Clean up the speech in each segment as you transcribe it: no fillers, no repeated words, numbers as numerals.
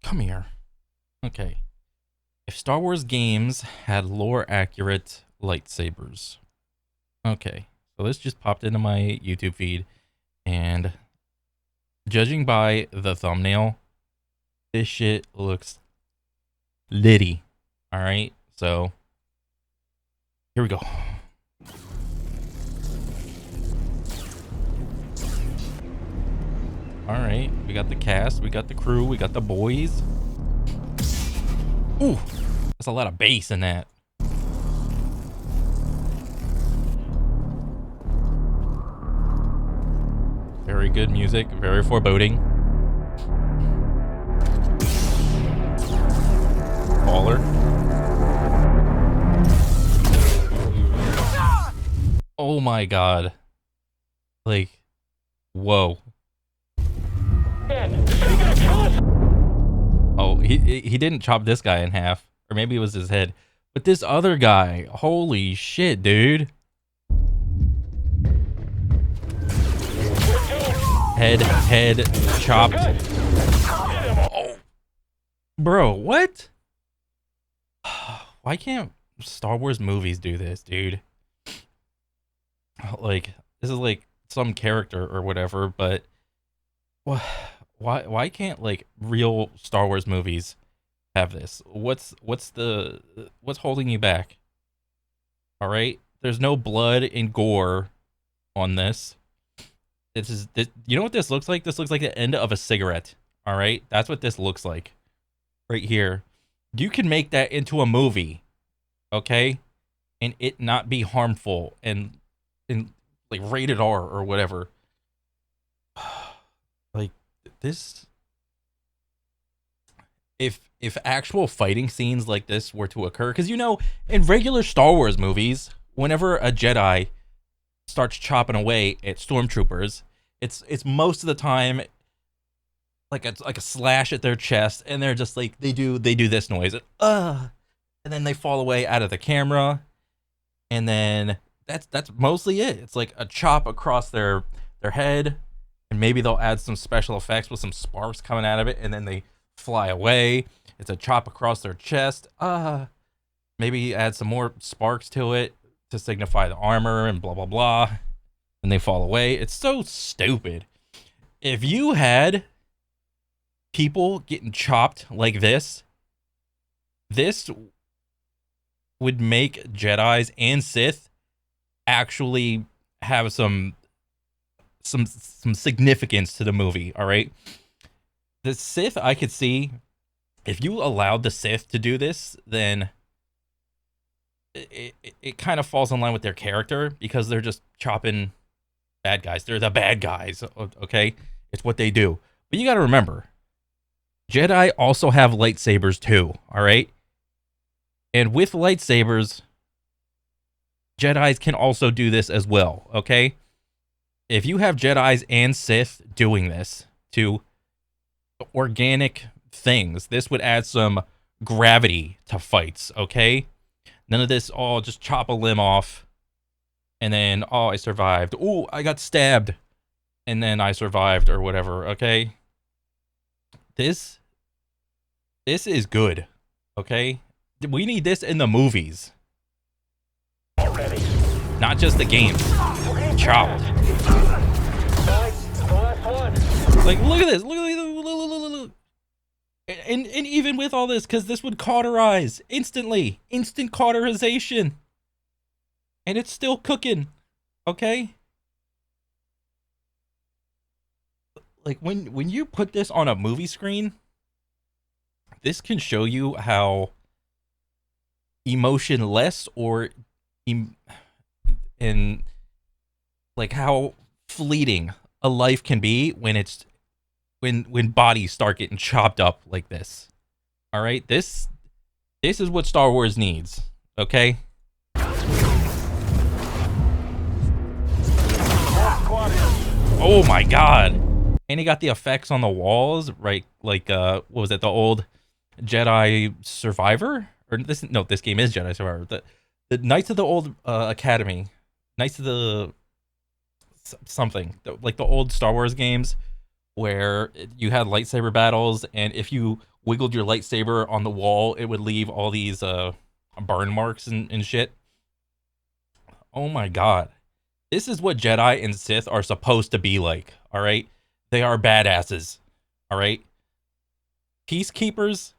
Come here. Okay. If Star Wars games had lore accurate lightsabers. Okay. So this just popped into my YouTube feed, and judging by the thumbnail, this shit looks litty. Alright, so here we go. Alright, we got the cast, we got the crew, we got the boys. Ooh, that's a lot of bass in that. Very good music, very foreboding. Baller. Oh my god. Like, whoa. Oh, he didn't chop this guy in half. Or maybe it was his head. But this other guy, holy shit, dude. Head chopped. Oh. Bro, what? Why can't Star Wars movies do this, dude? Like, this is like some character or whatever, but why can't like real Star Wars movies have this? What's holding you back? All right, there's no blood and gore on this. You know what this looks like? This looks like the end of a cigarette. All right, that's what this looks like right here. You can make that into a movie, okay, and it not be harmful and like rated R or whatever. Like this, if actual fighting scenes like this were to occur, because you know, in regular Star Wars movies, whenever a Jedi starts chopping away at stormtroopers, it's most of the time like a slash at their chest, and they're just like they do this noise, and then they fall away out of the camera, and then that's mostly it. It's like a chop across their head, and maybe they'll add some special effects with some sparks coming out of it, and then they fly away. It's a chop across their chest. Maybe add some more sparks to it to signify the armor and blah blah blah, and they fall away. It's so stupid. If you had people getting chopped like this would make Jedis and Sith actually have some significance to the movie. All right, the Sith, I could see if you allowed the Sith to do this, then it kind of falls in line with their character, because they're just chopping bad guys. They're the bad guys, okay? It's what they do. But you got to remember, Jedi also have lightsabers too, all right? And with lightsabers, Jedis can also do this as well, okay? If you have Jedis and Sith doing this to organic things, this would add some gravity to fights, okay? None of this, oh, just chop a limb off, and then, oh, I survived. Oh, I got stabbed, and then I survived, or whatever, okay? This is good, okay? We need this in the movies. Already. Not just the games. Chopped. Like, look at this. Look. And even with all this, because this would cauterize instantly. Instant cauterization. And it's still cooking. Okay? Like, when you put this on a movie screen, this can show you how emotionless or in like how fleeting a life can be when it's when bodies start getting chopped up like this. All right, this is what Star Wars needs. Okay. Oh my god. And he got the effects on the walls, right? Like what was it, the old Jedi Survivor? Or this game is Jedi Survivor. The Knights of the Old Academy. Knights of the something. Like the old Star Wars games where you had lightsaber battles, and if you wiggled your lightsaber on the wall, it would leave all these burn marks and shit. Oh my god. This is what Jedi and Sith are supposed to be like, all right? They are badasses, all right? Peacekeepers?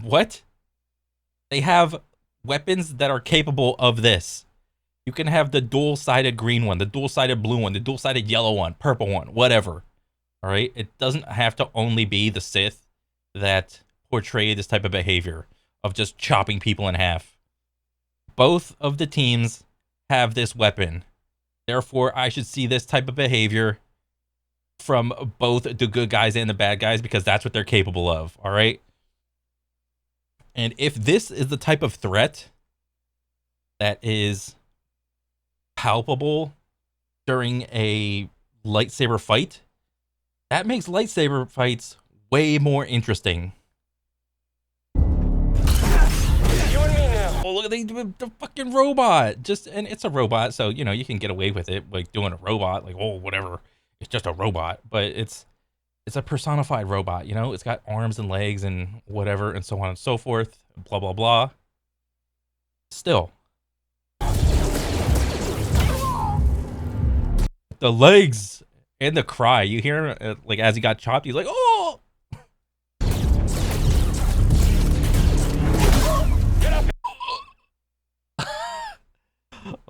What? They have weapons that are capable of this. You can have the dual-sided green one, the dual-sided blue one, the dual-sided yellow one, purple one, whatever. All right? It doesn't have to only be the Sith that portray this type of behavior of just chopping people in half. Both of the teams have this weapon. Therefore, I should see this type of behavior from both the good guys and the bad guys because that's what they're capable of, all right? And if this is the type of threat that is palpable during a lightsaber fight, that makes lightsaber fights way more interesting. Oh, look at the fucking robot. And it's a robot, so you know you can get away with it, like doing a robot, like, oh, whatever. It's just a robot, but it's a personified robot, you know? It's got arms and legs and whatever and so on and so forth, blah blah blah. Still, the legs and the cry, you hear like as he got chopped, he's like, oh.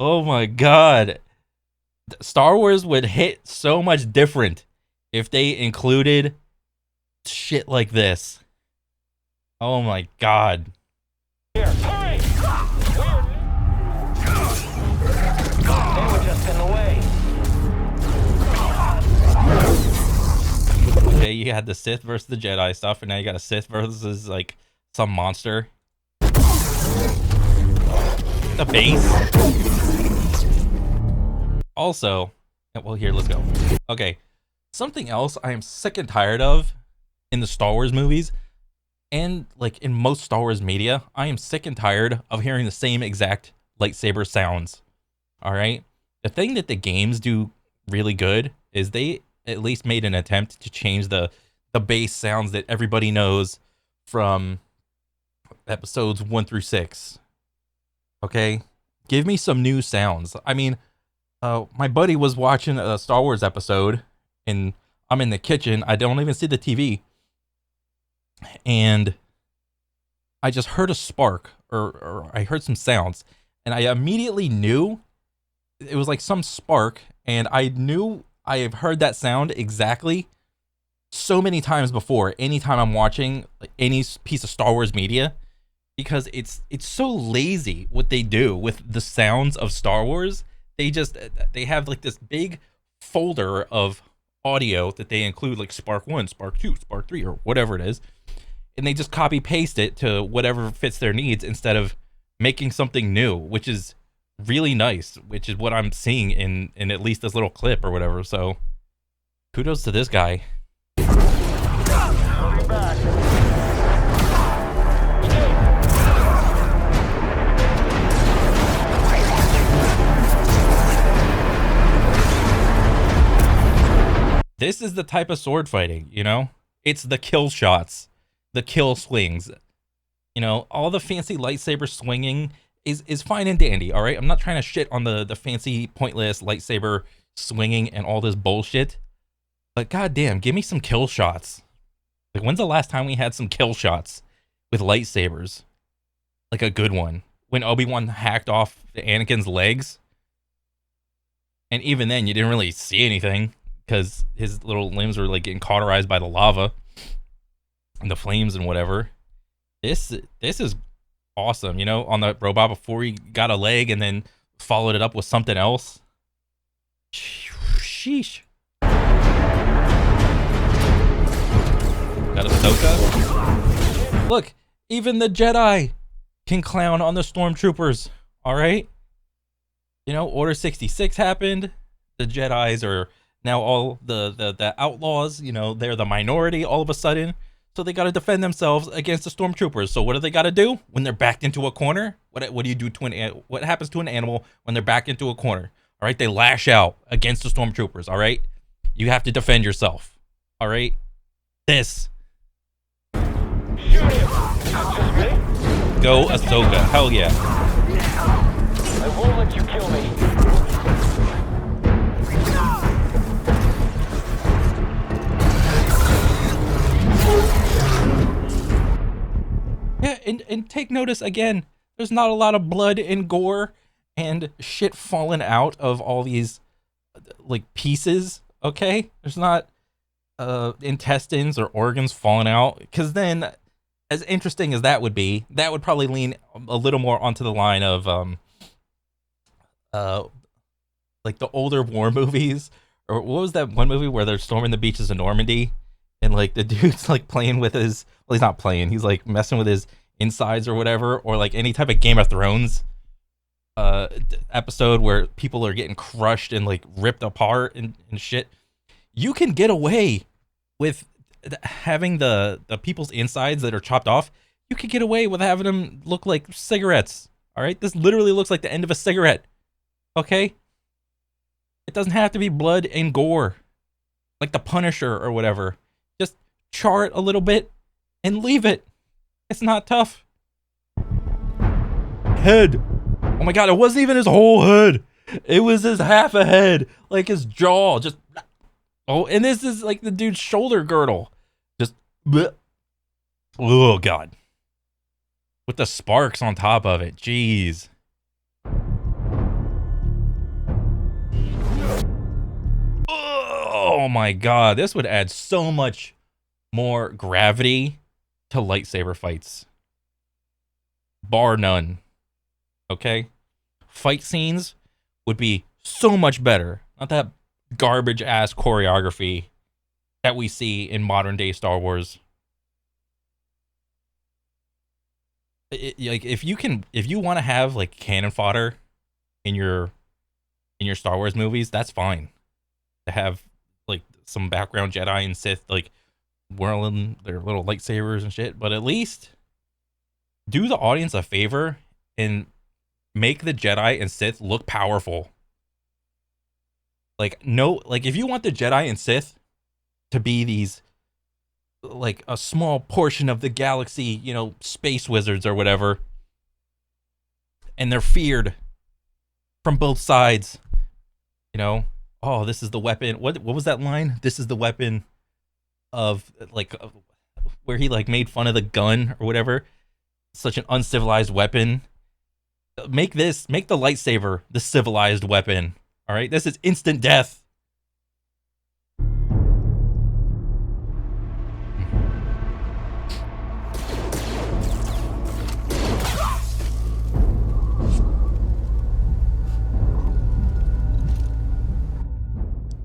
Oh my god. Star Wars would hit so much different if they included shit like this. Oh my god. Here, hurry! They were just in the way. Okay, you had the Sith versus the Jedi stuff, and now you got a Sith versus like some monster. The base. Also, well, here, let's go. Okay, something else I am sick and tired of in the Star Wars movies, and like in most Star Wars media, I am sick and tired of hearing the same exact lightsaber sounds. All right, the thing that the games do really good is they at least made an attempt to change the base sounds that everybody knows from episodes 1 through 6. Okay, give me some new sounds. I mean, my buddy was watching a Star Wars episode, and I'm in the kitchen. I don't even see the TV, and I just heard a spark, or I heard some sounds, and I immediately knew it was like some spark, and I knew I have heard that sound exactly so many times before. Anytime I'm watching like, any piece of Star Wars media, because it's so lazy what they do with the sounds of Star Wars. They have like this big folder of audio that they include, like Spark 1, Spark 2, Spark 3, or whatever it is, and they just copy paste it to whatever fits their needs instead of making something new, which is really nice, which is what I'm seeing in at least this little clip or whatever. So kudos to this guy. I'll be back. This is the type of sword fighting, you know? It's the kill shots, the kill swings. You know, all the fancy lightsaber swinging is fine and dandy, all right? I'm not trying to shit on the fancy, pointless lightsaber swinging and all this bullshit. But goddamn, give me some kill shots. Like, when's the last time we had some kill shots with lightsabers? Like a good one. When Obi-Wan hacked off Anakin's legs. And even then, you didn't really see anything, because his little limbs were like getting cauterized by the lava and the flames and whatever. This is awesome, you know, on the robot before he got a leg and then followed it up with something else. Sheesh. Got Ahsoka. Look, even the Jedi can clown on the stormtroopers, all right? You know, Order 66 happened. The Jedis are now all the outlaws, you know, they're the minority all of a sudden. So they got to defend themselves against the stormtroopers. So what do they got to do when they're backed into a corner? What do you do to what happens to an animal when they're backed into a corner? All right, they lash out against the stormtroopers, all right? You have to defend yourself. All right? This. Shoot him! Just me? Go Ahsoka. Hell yeah. I won't let you kill me. Yeah, and take notice again, there's not a lot of blood and gore and shit falling out of all these like pieces, okay? There's not intestines or organs falling out, because then, as interesting as that would be, that would probably lean a little more onto the line of like the older war movies, or what was that one movie where they're storming the beaches of Normandy and like the dude's like playing with his, well, he's not playing, he's like messing with his insides or whatever, or like any type of Game of Thrones episode where people are getting crushed and like ripped apart and shit. You can get away with having the people's insides that are chopped off. You can get away with having them look like cigarettes. All right, this literally looks like the end of a cigarette. Okay, it doesn't have to be blood and gore like the Punisher or whatever. Just char it a little bit and leave it. It's not tough. Head. Oh my god, it wasn't even his whole head. It was his half a head. Like his jaw. Just. Oh, and this is like the dude's shoulder girdle. Just. Bleh. Oh god. With the sparks on top of it. Jeez. Oh my god. This would add so much more gravity to lightsaber fights. Bar none. Okay? Fight scenes would be so much better. Not that garbage ass choreography that we see in modern day Star Wars. Like if you want to have like cannon fodder in your Star Wars movies, that's fine. To have like some background Jedi and Sith like whirling their little lightsabers and shit, but at least do the audience a favor and make the Jedi and Sith look powerful. Like, no, like if you want the Jedi and Sith to be these like a small portion of the galaxy, you know, space wizards or whatever, and they're feared from both sides, you know, oh, this is the weapon. What was that line? This is the weapon of like where he like made fun of the gun or whatever. Such an uncivilized weapon. Make the lightsaber the civilized weapon. All right, this is instant death.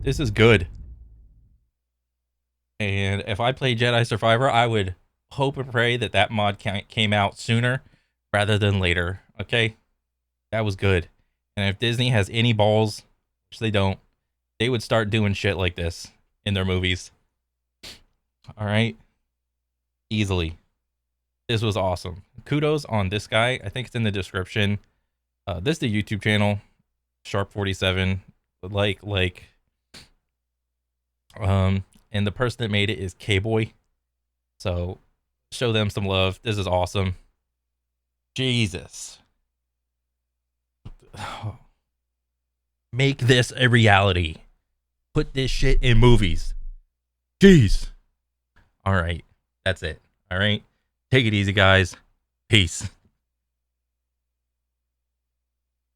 This is good. And if I play Jedi Survivor, I would hope and pray that that mod came out sooner rather than later. Okay, that was good. And if Disney has any balls, which they don't, they would start doing shit like this in their movies. All right, easily. This was awesome. Kudos on this guy. I think it's in the description. This is the YouTube channel, Sharp47. And the person that made it is K-Boy. So show them some love. This is awesome. Jesus. Make this a reality. Put this shit in movies. Jeez. All right. That's it. All right. Take it easy, guys. Peace.